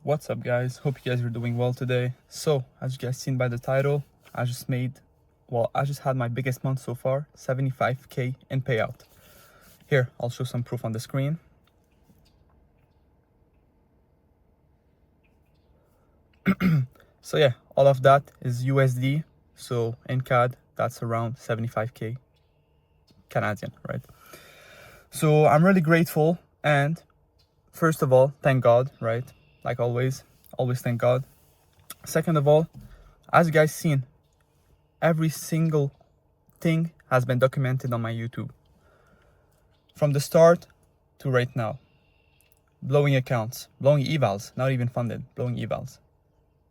What's up, guys? Hope you guys are doing well today. So as you guys seen by the title, I just had my biggest month so far, 75k in payout. Here, I'll show some proof on the screen. So yeah, all of that is USD. So in CAD, that's around 75k Canadian, right? So I'm really grateful, and first of all, thank God, right? Like always thank God. Second of all, as you guys seen, every single thing has been documented on my YouTube. From the start to right now. Blowing accounts, blowing evals, not even funded, blowing evals.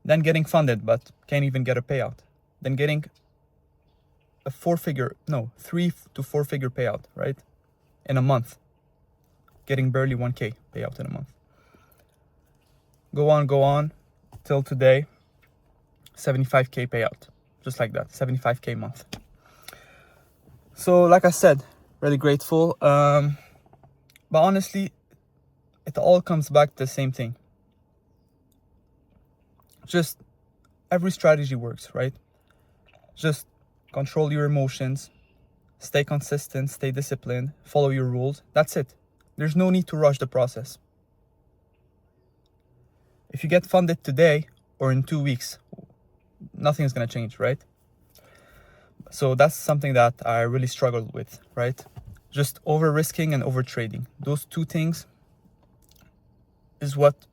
Then getting funded, but can't even get a payout. Then getting a 3 to 4 figure payout, right? In a month. Getting barely 1k payout in a month. Go on, till today, 75k payout. Just like that, 75k month. So like I said, really grateful. But honestly, it all comes back to the same thing. Just every strategy works, right? Just control your emotions, stay consistent, stay disciplined, follow your rules. That's it. There's no need to rush the process. If you get funded today or in 2 weeks, nothing is going to change, right? So that's something that I really struggled with, right? Just over risking and over trading. Those two things is what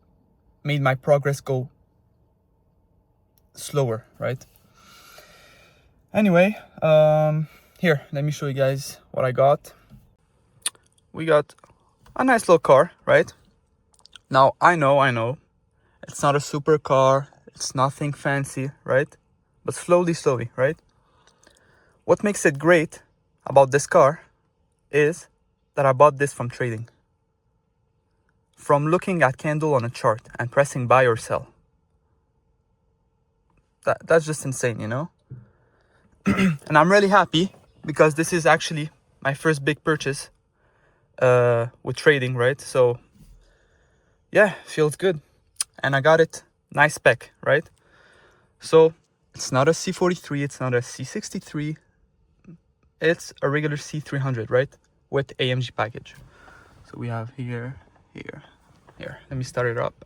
made my progress go slower, right? Anyway, here, let me show you guys what I got. We got a nice little car, right? Now, I know, it's not a super car, it's nothing fancy, right? But slowly, right? What makes it great about this car is that I bought this from trading. From looking at candle on a chart and pressing buy or sell. That's just insane, you know? And I'm really happy because this is actually my first big purchase with trading, right? So yeah, feels good. And I got it nice spec, right? So it's not a C43, it's not a C63, it's a regular C300, right? With AMG package. So we have here. Let me start it up.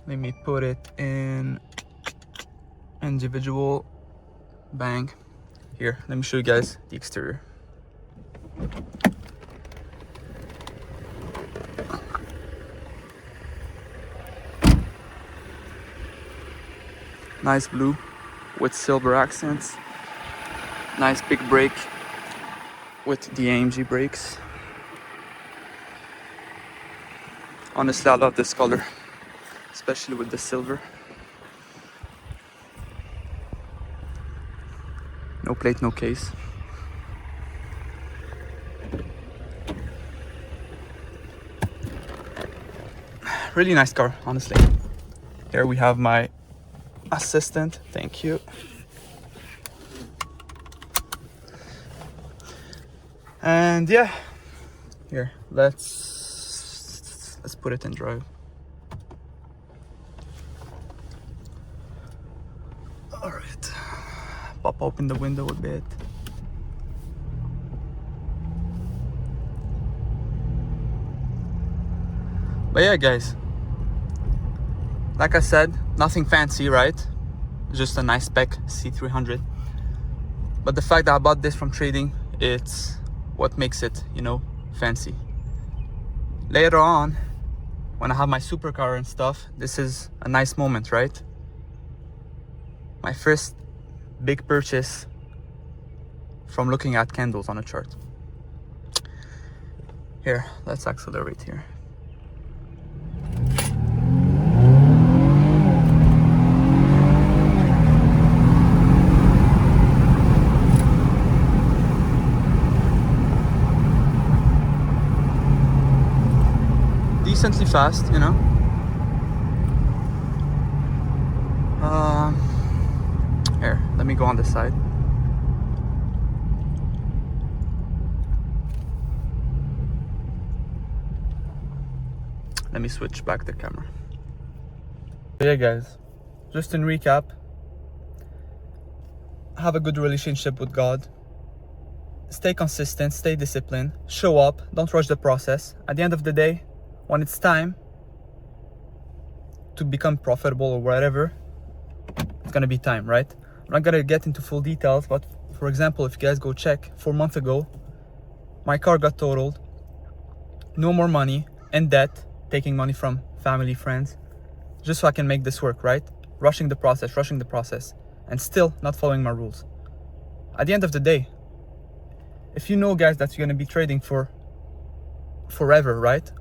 Let me put it in individual. Bang. Here, let me show you guys the exterior. Nice blue with silver accents. Nice big brake with the AMG brakes. Honestly, I love this color, especially with the silver. No plate, no case. Really nice car, honestly. Here we have my assistant. Thank you. And yeah, here, let's put it in drive. All right, pop open the window a bit. But yeah, guys, like I said, nothing fancy, right? Just a nice spec C300. But the fact that I bought this from trading, it's what makes it, you know, fancy. Later on, when I have my supercar and stuff, this is a nice moment, right? My first big purchase from looking at candles on a chart. Here, let's accelerate here. Decently fast, you know. Here, let me go on this side. Let me switch back the camera. Yeah guys, just in recap, have a good relationship with God, stay consistent, stay disciplined, show up, don't rush the process. At the end of the day, when it's time to become profitable or whatever, it's gonna be time, right? I'm not gonna get into full details, but for example, if you guys go check, 4 months ago, my car got totaled, no more money, in debt, taking money from family, friends, just so I can make this work, right? Rushing the process, and still not following my rules. At the end of the day, if you know, guys, that you're gonna be trading for forever, right?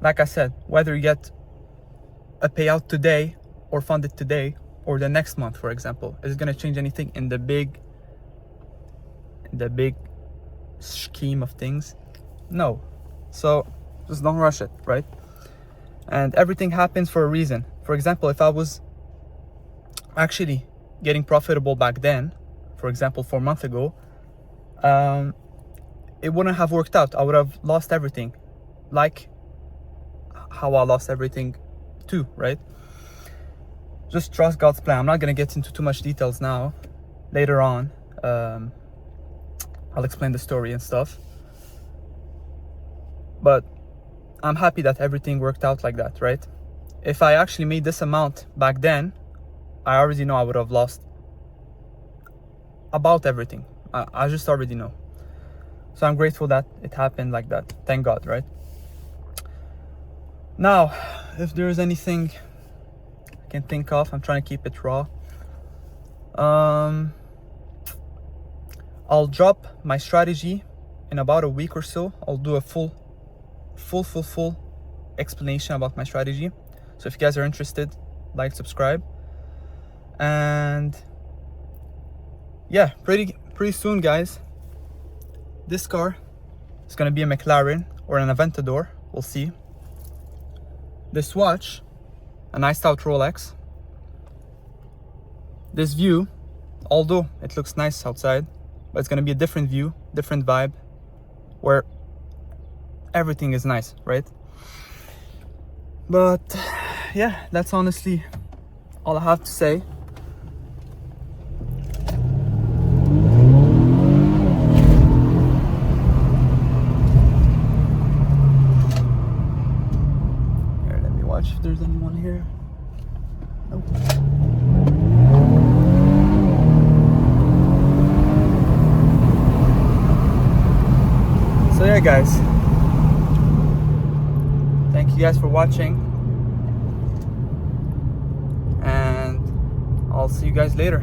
Like I said, whether you get a payout today or fund it today or the next month, for example, is it gonna change anything in the big scheme of things? No. So just don't rush it, right? And everything happens for a reason. For example, if I was actually getting profitable back then, for example 4 months ago, it wouldn't have worked out. I would have lost everything, like how I lost everything too, right? Just trust God's plan. I'm not gonna get into too much details now. Later on, I'll explain the story and stuff. But I'm happy that everything worked out like that, right? If I actually made this amount back then, I already know I would have lost about everything. I just already know. So I'm grateful that it happened like that. Thank God, right? Now, if there's anything I can think of, I'm trying to keep it raw. I'll drop my strategy in about a week or so. I'll do a full explanation about my strategy. So if you guys are interested, like, subscribe. And yeah, pretty soon, guys, this car is gonna be a McLaren or an Aventador, we'll see. This watch, a nice out Rolex. This view, although it looks nice outside, but it's gonna be a different view, different vibe, where everything is nice, right? But yeah, that's honestly all I have to say. Here, let me watch if there's anyone here. Nope. So yeah, guys, thank you guys for watching, and I'll see you guys later.